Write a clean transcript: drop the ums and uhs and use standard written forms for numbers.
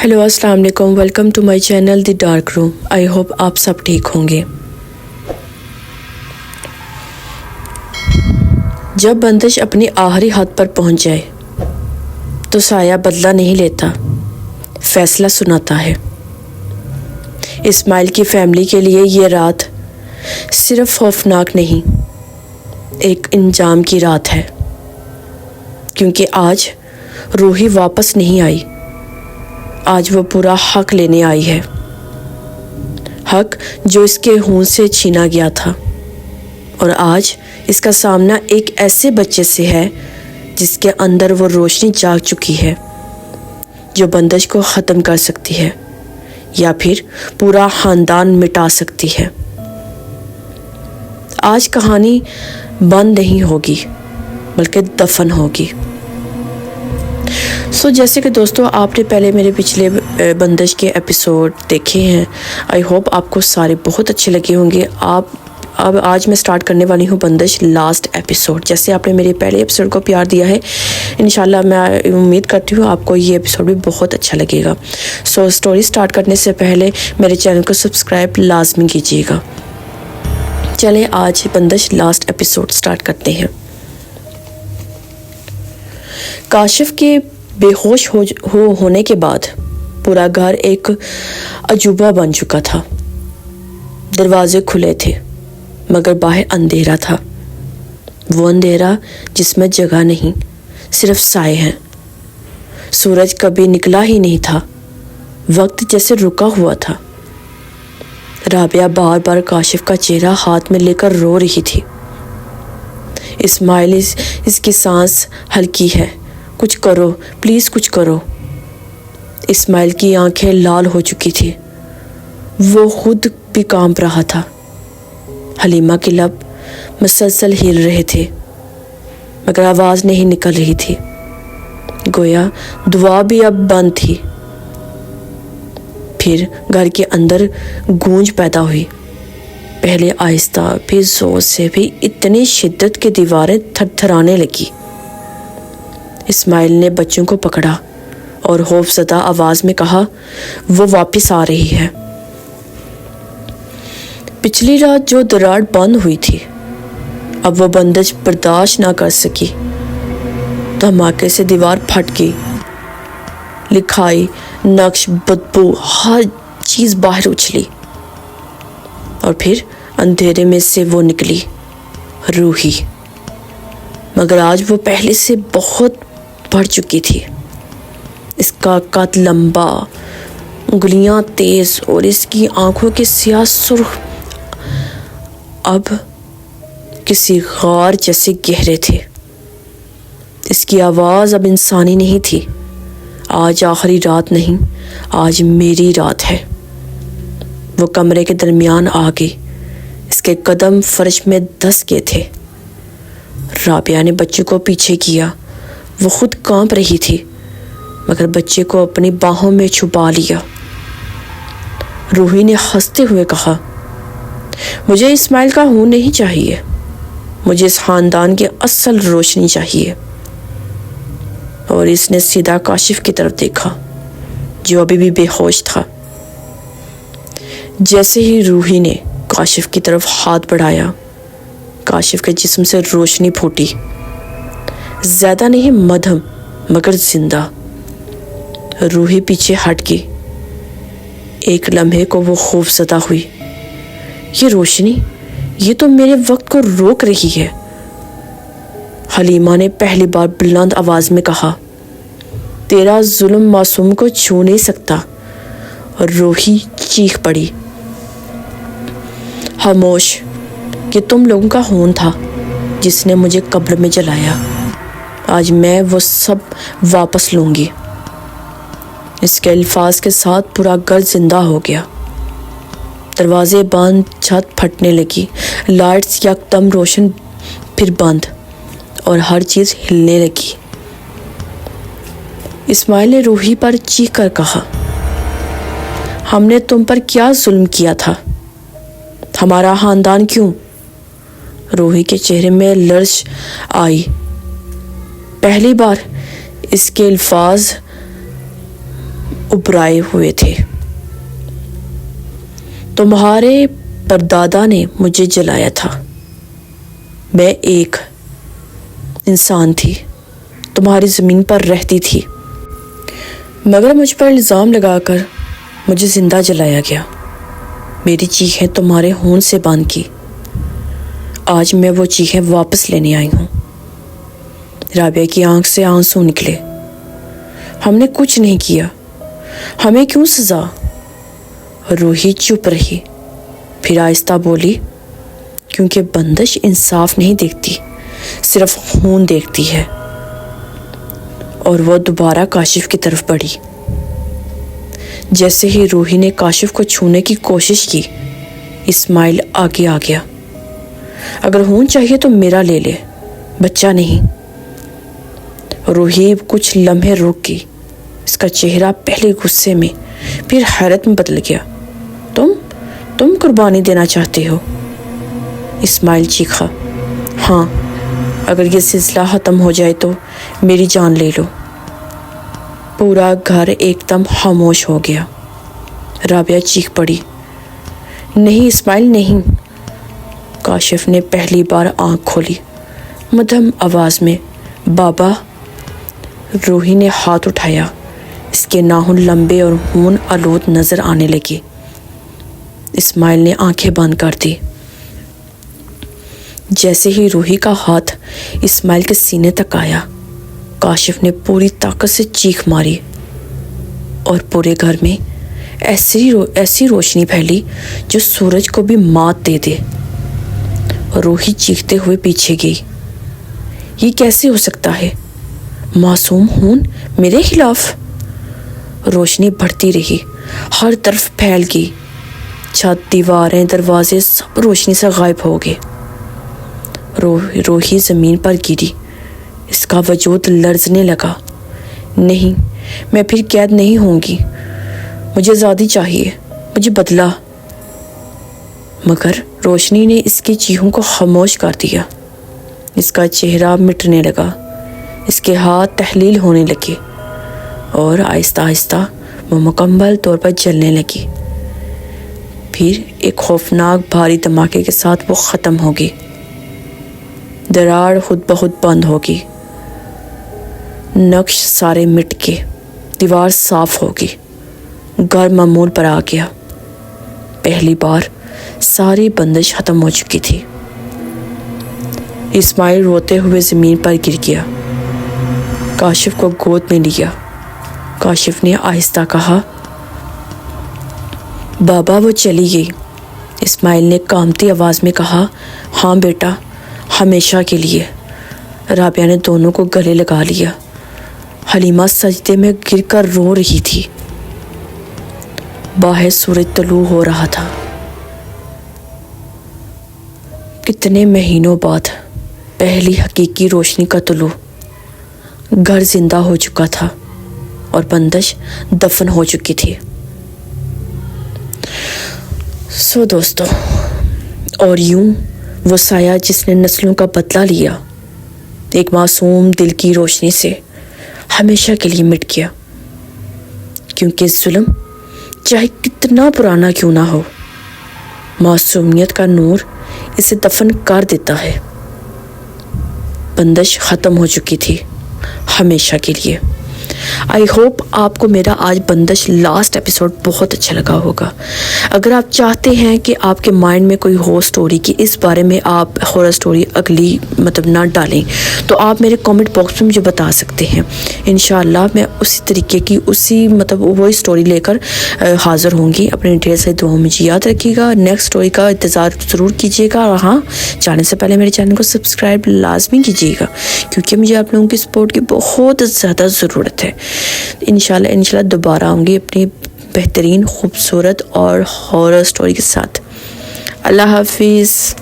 Hello السلام علیکم، welcome to my channel the dark room. I hope آپ سب ٹھیک ہوں گے۔ جب بندش اپنی آخری حد پر پہنچ جائے تو سایہ بدلہ نہیں لیتا، فیصلہ سناتا ہے۔ اسماعیل کی فیملی کے لیے یہ رات صرف خوفناک نہیں، ایک انجام کی رات ہے، کیونکہ آج روحی واپس نہیں آئی۔ آج وہ پورا حق لینے آئی ہے، حق جو اس کے ہونٹ سے چھینا گیا تھا، اور آج اس کا سامنا ایک ایسے بچے سے ہے جس کے اندر وہ روشنی جاگ چکی ہے جو بندش کو ختم کر سکتی ہے یا پھر پورا خاندان مٹا سکتی ہے۔ آج کہانی بند نہیں ہوگی بلکہ دفن ہوگی۔ جیسے کہ دوستو آپ نے پہلے میرے پچھلے بندش کے ایپیسوڈ دیکھے ہیں، آئی ہوپ آپ کو سارے بہت اچھے لگے ہوں گے۔ اب آج میں سٹارٹ کرنے والی ہوں بندش لاسٹ ایپیسوڈ۔ جیسے آپ نے میرے پہلے ایپیسوڈ کو پیار دیا ہے، انشاءاللہ میں امید کرتی ہوں آپ کو یہ ایپیسوڈ بھی بہت اچھا لگے گا۔ سٹوری سٹارٹ کرنے سے پہلے میرے چینل کو سبسکرائب لازمی کیجیے گا۔ چلیں آج بندش لاسٹ ایپیسوڈ سٹارٹ کرتے ہیں۔ کاشف کے بے ہوش ہونے کے بعد پورا گھر ایک عجوبہ بن چکا تھا۔ دروازے کھلے تھے مگر باہر اندھیرا تھا، وہ اندھیرا جس میں جگہ نہیں، صرف سائے ہیں۔ سورج کبھی نکلا ہی نہیں تھا، وقت جیسے رکا ہوا تھا۔ رابعہ بار بار کاشف کا چہرہ ہاتھ میں لے کر رو رہی تھی۔ اسماعیل اس کی سانس ہلکی ہے، کچھ کرو پلیز، کچھ کرو۔ اسماعیل کی آنکھیں لال ہو چکی تھی، وہ خود بھی کانپ رہا تھا۔ حلیمہ کے لب مسلسل ہل رہے تھے مگر آواز نہیں نکل رہی تھی، گویا دعا بھی اب بند تھی۔ پھر گھر کے اندر گونج پیدا ہوئی، پہلے آہستہ پھر زور سے، پھر اتنی شدت کہ دیواریں تھر تھرانے لگی۔ اسماعیل نے بچوں کو پکڑا اور خوفزدہ آواز میں کہا، وہ واپس آ رہی ہے۔ پچھلی رات جو دراڑ بند ہوئی تھی اب وہ بندش برداشت نہ کر سکی۔ دھماکے سے دیوار پھٹ گئی، لکھائی، نقش، بدبو، ہر چیز باہر اچھلی، اور پھر اندھیرے میں سے وہ نکلی، روحی۔ مگر آج وہ پہلے سے بہت بڑھ چکی تھی۔ اس کا قد لمبا، انگلیاں تیز، اور اس کی آنکھوں کے سیاہ سرخ اب کسی غار جیسے گہرے تھے۔ اس کی آواز اب انسانی نہیں تھی۔ آج آخری رات نہیں، آج میری رات ہے۔ وہ کمرے کے درمیان آ گئی، اس کے قدم فرش میں دھس گئے تھے۔ رابعہ نے بچے کو پیچھے کیا، وہ خود کانپ رہی تھی مگر بچے کو اپنی باہوں میں چھپا لیا۔ روحی نے ہنستے ہوئے کہا، مجھے اسماعیل کا خون نہیں چاہیے، مجھے اس خاندان کی اصل روشنی چاہیے۔ اور اس نے سیدھا کاشف کی طرف دیکھا جو ابھی بھی بے ہوش تھا۔ جیسے ہی روحی نے کاشف کی طرف ہاتھ بڑھایا، کاشف کے جسم سے روشنی پھوٹی، زیادہ نہیں مدھم مگر زندہ۔ روحی پیچھے ہٹ گئی، ایک لمحے کو وہ خوفزدہ ہوئی، یہ روشنی، یہ تو میرے وقت کو روک رہی ہے۔ حلیمہ نے پہلی بار بلند آواز میں کہا، تیرا ظلم معصوم کو چھو نہیں سکتا۔ اور روحی چیخ پڑی، خاموش، یہ تم لوگوں کا خون تھا جس نے مجھے قبر میں جلایا، آج میں وہ سب واپس لوں گی۔ اس کے الفاظ کے ساتھ پورا گھر زندہ ہو گیا۔ دروازے بند، چھت پھٹنے لگی، لائٹس یکدم روشن پھر بند، اور ہر چیز ہلنے لگی۔ اسماعیل نے روحی پر چیخ کر کہا، ہم نے تم پر کیا ظلم کیا تھا؟ ہمارا خاندان کیوں؟ روحی کے چہرے میں لرز آئی۔ پہلی بار اس کے الفاظ ابھرائے ہوئے تھے۔ تمہارے پردادا نے مجھے جلایا تھا، میں ایک انسان تھی، تمہاری زمین پر رہتی تھی، مگر مجھ پر الزام لگا کر مجھے زندہ جلایا گیا، میری چیخیں تمہارے ہون سے باندھ کی، آج میں وہ چیخیں واپس لینے آئی ہوں۔ رابعہ کی آنکھ سے آنسو نکلے۔ ہم نے کچھ نہیں کیا، ہمیں کیوں سزا؟ روحی چپ رہی، پھر آہستہ بولی، کیونکہ بندش انصاف نہیں دیکھتی، صرف خون دیکھتی ہے۔ اور وہ دوبارہ کاشف کی طرف بڑھی۔ جیسے ہی روحی نے کاشف کو چھونے کی کوشش کی، اسماعیل آگے آ گیا۔ اگر خون چاہیے تو میرا لے لے، بچہ نہیں۔ روحی کچھ لمحے رک گئی، اس کا چہرہ پہلے غصے میں پھر حیرت میں بدل گیا۔ تم قربانی دینا چاہتے ہو؟ اسماعیل چیخا۔ ہاں، اگر یہ سلسلہ ختم ہو جائے تو میری جان لے لو۔ پورا گھر ایک دم خاموش ہو گیا۔ رابعہ چیخ پڑی، نہیں اسماعیل نہیں۔ کاشف نے پہلی بار آنکھ کھولی، مدھم آواز میں، بابا۔ روحی نے ہاتھ اٹھایا، اس کے ناخن لمبے اور خون آلود نظر آنے لگے۔ اسماعیل نے آنکھیں بند کر دی۔ جیسے ہی روحی کا ہاتھ اسماعیل کے سینے تک آیا، کاشف نے پوری طاقت سے چیخ ماری اور پورے گھر میں ایسی روشنی پھیلی جو سورج کو بھی مات دے دے۔ روحی چیختے ہوئے پیچھے گئی۔ یہ کیسے ہو سکتا ہے؟ معصوم خون میرے خلاف؟ روشنی بڑھتی رہی، ہر طرف پھیل گئی، چھت، دیواریں، دروازے سب روشنی سے غائب ہو گئے۔ روحی زمین پر گری، اس کا وجود لرزنے لگا۔ نہیں، میں پھر قید نہیں ہوں گی، مجھے آزادی چاہیے، مجھے بدلہ۔ مگر روشنی نے اس کی چیخوں کو خاموش کر دیا۔ اس کا چہرہ مٹنے لگا، اس کے ہاتھ تحلیل ہونے لگے اور آہستہ آہستہ وہ مکمل طور پر جلنے لگی۔ پھر ایک خوفناک بھاری دھماکے کے ساتھ وہ ختم ہو گئی۔ دراڑ خود بخود بند ہو گئی، نقش سارے مٹ کے، دیوار صاف ہو گئی، گھر معمول پر آ گیا۔ پہلی بار ساری بندش ختم ہو چکی تھی۔ اسماعیل روتے ہوئے زمین پر گر گیا، کاشف کو گود میں لیا۔ کاشف نے آہستہ کہا، بابا وہ چلی گئی۔ اسماعیل نے کانپتی آواز میں کہا، ہاں بیٹا، ہمیشہ کے لیے۔ رابعہ نے دونوں کو گلے لگا لیا۔ حلیمہ سجدے میں گر کر رو رہی تھی۔ باہر سورج طلوع ہو رہا تھا۔ کتنے مہینوں بعد پہلی حقیقی روشنی کا طلوع۔ گھر زندہ ہو چکا تھا اور بندش دفن ہو چکی تھی۔ دوستو، اور یوں وہ سایہ جس نے نسلوں کا بدلہ لیا، ایک معصوم دل کی روشنی سے ہمیشہ کے لیے مٹ گیا۔ کیونکہ ظلم چاہے کتنا پرانا کیوں نہ ہو، معصومیت کا نور اسے دفن کر دیتا ہے۔ بندش ختم ہو چکی تھی ہمیشہ کے لیے۔ آئی ہوپ آپ کو میرا آج بندش لاسٹ ایپیسوڈ بہت اچھا لگا ہوگا۔ اگر آپ چاہتے ہیں کہ آپ کے مائنڈ میں کوئی ہو سٹوری کی اس بارے میں آپ ہورر سٹوری اگلی نہ ڈالیں تو آپ میرے کامنٹ باکس میں مجھے بتا سکتے ہیں۔ انشاءاللہ میں اسی طریقے کی وہی سٹوری لے کر حاضر ہوں گی۔ اپنے ڈھیر سے دعاؤں مجھے یاد رکھیے گا۔ نیکسٹ سٹوری کا انتظار ضرور کیجیے گا، اور ہاں، جانے سے پہلے میرے چینل کو سبسکرائب لازمی کیجیے گا، کیونکہ مجھے آپ لوگوں کی سپورٹ کی بہت زیادہ ضرورت ہے۔ انشاءاللہ دوبارہ آؤں گی اپنی بہترین خوبصورت اور ہارر سٹوری کے ساتھ۔ اللہ حافظ۔